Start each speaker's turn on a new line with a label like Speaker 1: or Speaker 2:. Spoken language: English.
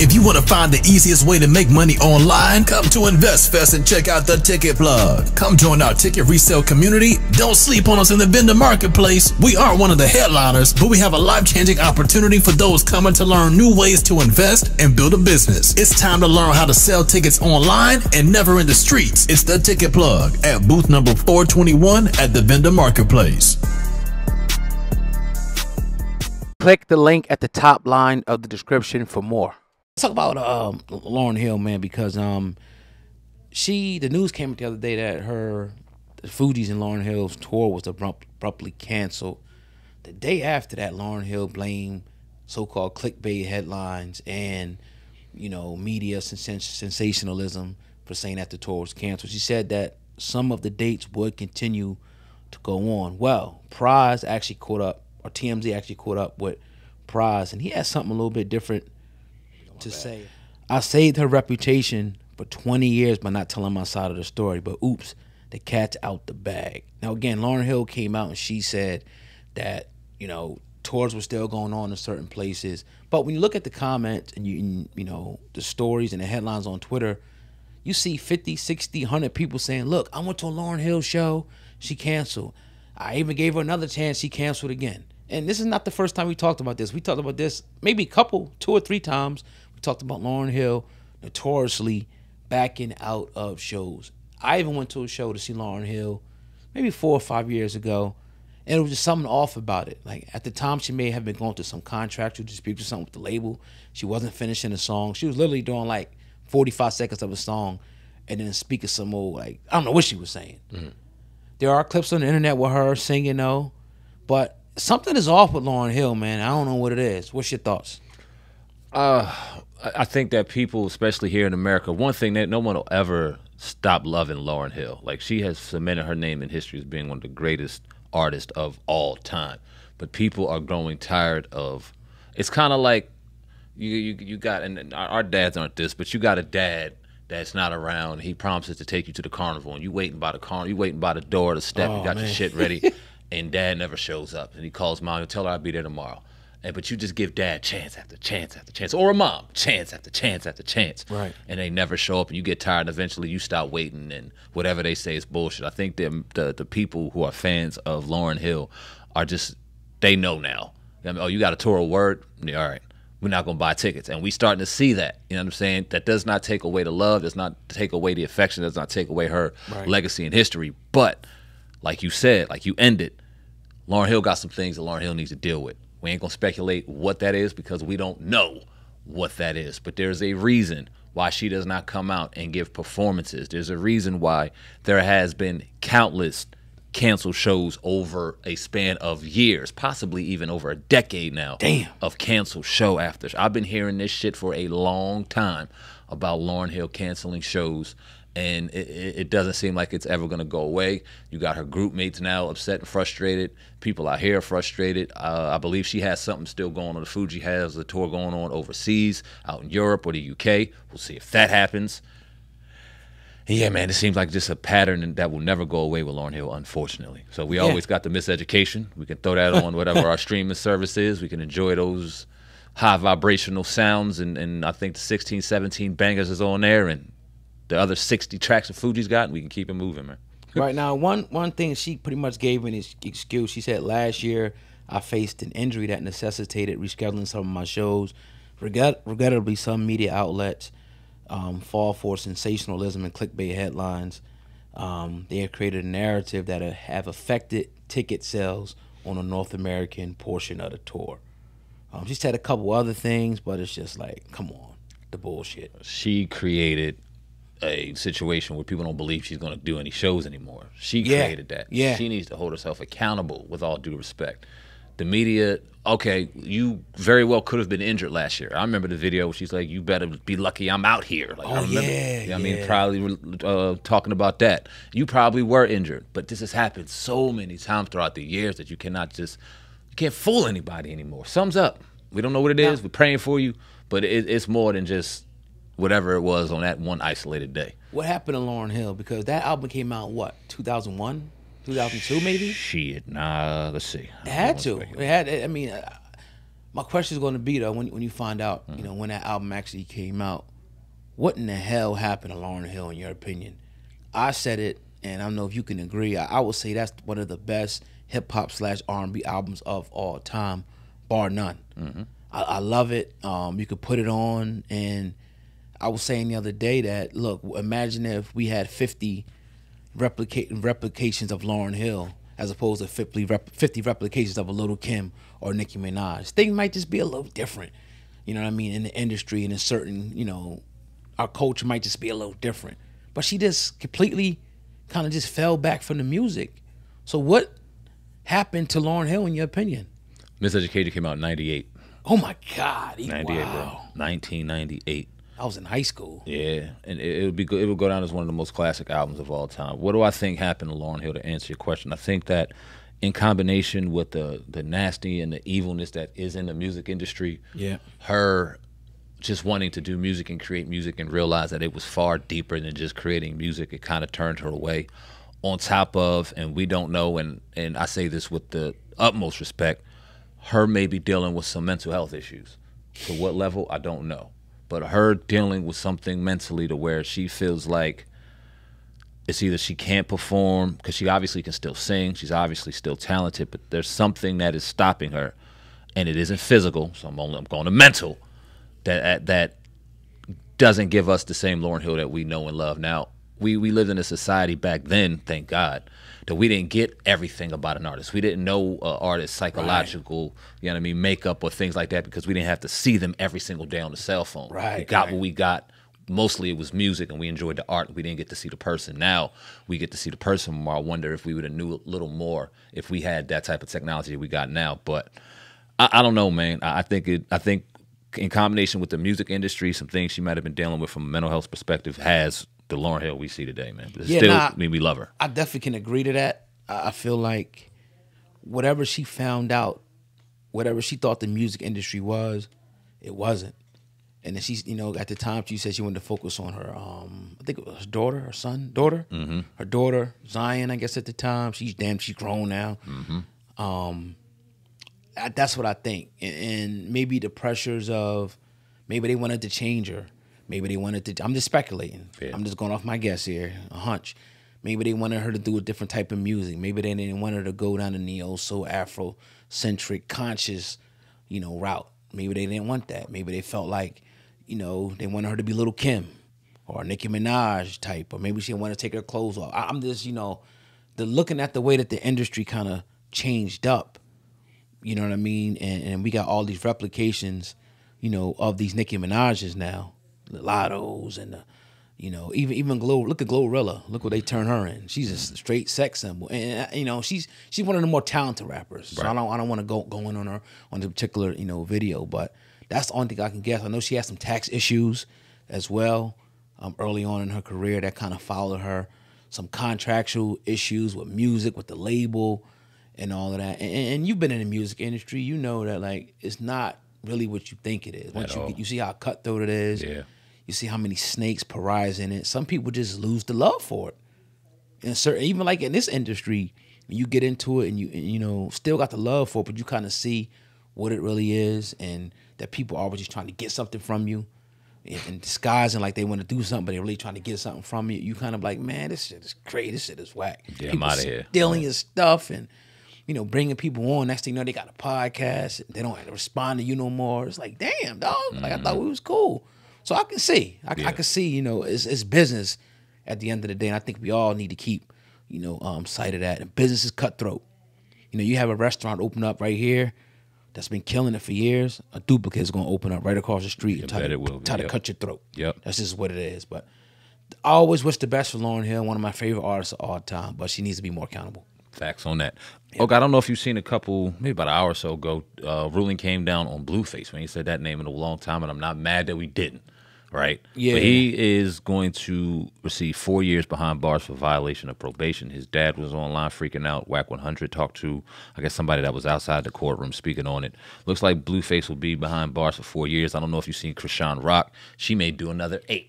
Speaker 1: If you want to find the easiest way to make money online, come to Invest Fest and check out the Ticket Plug. Come join our ticket resale community. Don't sleep on us in the vendor marketplace. We aren't one of the headliners, but we have a life-changing opportunity for those coming to learn new ways to invest and build a business. It's time to learn how to sell tickets online and never in the streets. It's the Ticket Plug at booth number 421 at the vendor marketplace.
Speaker 2: Click the link at the top line of the description for more. Let's talk about Lauryn Hill, man, because the news came out the other day that the Fugees and Lauryn Hill's tour was abruptly canceled. The day after that, Lauryn Hill blamed so-called clickbait headlines and, media sensationalism for saying that the tour was canceled. She said that some of the dates would continue to go on. Well, Pras actually caught up, or TMZ actually caught up with Pras, and he had something a little bit different to say. I saved her reputation for 20 years by not telling my side of the story, but oops, the cat's out the bag. Now again, Lauryn Hill came out and she said that, tours were still going on in certain places. But when you look at the comments and the stories and the headlines on Twitter, you see 50, 60, 100 people saying, look, I went to a Lauryn Hill show, she canceled. I even gave her another chance, she canceled again. And this is not the first time we talked about this. We talked about this maybe two or three times. We talked about Lauryn Hill notoriously backing out of shows. I even went to a show to see Lauryn Hill maybe 4 or 5 years ago, and it was just something off about it. Like, at the time, she may have been going through some contractual dispute or something with the label. She wasn't finishing the song. She was literally doing like 45 seconds of a song and then speaking some old, I don't know what she was saying. Mm-hmm. There are clips on the internet with her singing, though, but something is off with Lauryn Hill, man. I don't know what it is. What's your thoughts?
Speaker 3: I think that people, especially here in America, one thing that no one will ever stop loving Lauryn Hill. Like, she has cemented her name in history as being one of the greatest artists of all time. But people are growing tired of. It's kind of like you got, and our dads aren't this, but you got a dad that's not around. He promises to take you to the carnival, and you waiting by the door to step. You got your shit ready, and dad never shows up. And he calls mom and tell her I'll be there tomorrow. But you just give dad chance after chance after chance, or a mom chance after chance after chance,
Speaker 2: right? And
Speaker 3: they never show up, and you get tired. And eventually, you stop waiting, and whatever they say is bullshit. I think the people who are fans of Lauryn Hill are just, they know now. I mean, you got a tour of Word? Yeah, all right, we're not gonna buy tickets, and we starting to see that. You know what I'm saying? That does not take away the love, does not take away the affection, does not take away her legacy and history. But like you said, like you ended, Lauryn Hill got some things that Lauryn Hill needs to deal with. We ain't gonna speculate what that is because we don't know what that is. But there's a reason why she does not come out and give performances. There's a reason why there has been countless canceled shows over a span of years, possibly even over a decade now.
Speaker 2: Damn.
Speaker 3: Of canceled show after. I've been hearing this shit for a long time about Lauryn Hill canceling shows. And it doesn't seem like it's ever going to go away. You got her group mates now upset and frustrated. People out here frustrated. I believe she has something still going on. The Fugees has a tour going on overseas, out in Europe or the UK. We'll see if that happens. And yeah, man, it seems like just a pattern that will never go away with Lauryn Hill, unfortunately. So we always got the miseducation. We can throw that on whatever our streaming service is. We can enjoy those high vibrational sounds. And I think the 16, 17 bangers is on there. And the other 60 tracks that Fugees got, and we can keep it moving, man.
Speaker 2: Right now, one thing she pretty much gave an excuse. She said, last year I faced an injury that necessitated rescheduling some of my shows. Regrettably, some media outlets fall for sensationalism and clickbait headlines. They have created a narrative that have affected ticket sales on the North American portion of the tour. She said a couple other things, but it's just like, come on, the bullshit.
Speaker 3: She created a situation where people don't believe she's going to do any shows anymore. She created that.
Speaker 2: Yeah.
Speaker 3: She needs to hold herself accountable with all due respect. The media, okay, you very well could have been injured last year. I remember the video where she's like, you better be lucky I'm out here. Like, I remember, I mean, probably talking about that. You probably were injured, but this has happened so many times throughout the years that you can't fool anybody anymore. Sums up. We don't know what it is. We're praying for you, but it's more than just whatever it was on that one isolated day.
Speaker 2: What happened to Lauryn Hill? Because that album came out, what, 2001? 2002 maybe?
Speaker 3: Shit, nah, let's see.
Speaker 2: It had to. It had, I mean, My question is going to be though, when you find out, you know, when that album actually came out, what in the hell happened to Lauryn Hill in your opinion? I said it, and I don't know if you can agree. I would say that's one of the best hip hop / R&B albums of all time, bar none. I love it. You could put it on, and I was saying the other day that, look, imagine if we had 50 replications of Lauryn Hill as opposed to 50 replications of a Little Kim or Nicki Minaj. Things might just be a little different, you know what I mean, in the industry and in certain, you know, our culture might just be a little different. But she just completely kind of just fell back from the music. So what happened to Lauryn Hill in your opinion?
Speaker 3: Miseducated came out in 98.
Speaker 2: Oh my God.
Speaker 3: 98,
Speaker 2: wow.
Speaker 3: bro. 1998.
Speaker 2: I was in high school.
Speaker 3: Yeah, and it would be good. It would go down as one of the most classic albums of all time. What do I think happened to Lauryn Hill, to answer your question? I think that in combination with the nasty and the evilness that is in the music industry, her just wanting to do music and create music and realize that it was far deeper than just creating music, it kind of turned her away. On top of, and we don't know, and I say this with the utmost respect, her maybe dealing with some mental health issues. To what level, I don't know. But her dealing with something mentally to where she feels like it's either she can't perform, because she obviously can still sing, she's obviously still talented, but there's something that is stopping her, and it isn't physical, so I'm going to mental, that doesn't give us the same Lauryn Hill that we know and love now. We lived in a society back then, thank God, that we didn't get everything about an artist. We didn't know artists' psychological, you know what I mean, makeup or things like that, because we didn't have to see them every single day on the cell phone. We got what we got. Mostly it was music, and we enjoyed the art. We didn't get to see the person. Now we get to see the person more. I wonder if we would have knew a little more if we had that type of technology we got now. But I don't know, man. I think in combination with the music industry, some things she might have been dealing with from a mental health perspective has the Lauryn Hill we see today, man. But still, I mean, we love her.
Speaker 2: I definitely can agree to that. I feel like whatever she found out, whatever she thought the music industry was, it wasn't. And then she's, you know, at the time she said she wanted to focus on her, I think it was her daughter. Her daughter, Zion, I guess at the time. She's grown now. That's what I think. And maybe the pressures of, maybe they wanted to change her. Maybe they wanted to, I'm just speculating. I'm just going off my guess here, a hunch. Maybe they wanted her to do a different type of music. Maybe they didn't want her to go down the neo, soul, Afro-centric, conscious, you know, route. Maybe they didn't want that. Maybe they felt like, you know, they wanted her to be Little Kim or Nicki Minaj type, or maybe she didn't want to take her clothes off. I'm just, you know, looking at the way that the industry kind of changed up, you know what I mean? And we got all these replications, you know, of these Nicki Minaj's now. The Lottos and the, you know, even look at Glorilla. Look what they turn her in. She's a straight sex symbol, and you know she's one of the more talented rappers. So I don't want to go in on her on the particular, you know, video, but that's the only thing I can guess. I know she has some tax issues as well early on in her career that kind of followed her. Some contractual issues with music, with the label, and all of that. And you've been in the music industry, you know that like it's not really what you think it is. Once you see how cutthroat it is.
Speaker 3: Yeah.
Speaker 2: You see how many snakes, pariahs in it. Some people just lose the love for it. And certain, even like in this industry, when you get into it and you know still got the love for it, but you kind of see what it really is, and that people are just trying to get something from you and disguising like they want to do something, but they're really trying to get something from you. You kind of like, man, this shit is crazy. This shit is whack.
Speaker 3: Yeah,
Speaker 2: people
Speaker 3: I'm out of here.
Speaker 2: Stealing your stuff and, you know, bringing people on. Next thing you know, they got a podcast. They don't have to respond to you no more. It's like, damn, dog. Like I thought we was cool. So I can see, I can see, you know, it's business at the end of the day. And I think we all need to keep, you know, sight of that. And business is cutthroat. You know, you have a restaurant open up right here that's been killing it for years. A duplicate is going to open up right across the street and try to cut your throat. That's just what it is. But I always wish the best for Lauryn Hill, one of my favorite artists of all time, but she needs to be more accountable.
Speaker 3: Facts on that. Okay, I don't know if you've seen a couple, maybe about an hour or so ago, ruling came down on Blueface. When he said that name in a long time, and I'm not mad that we didn't. Right?
Speaker 2: Yeah.
Speaker 3: But he is going to receive 4 years behind bars for violation of probation. His dad was online freaking out. Whack 100 talked to, I guess, somebody that was outside the courtroom speaking on it. Looks like Blueface will be behind bars for 4 years. I don't know if you've seen Krishan Rock. She may do another 8.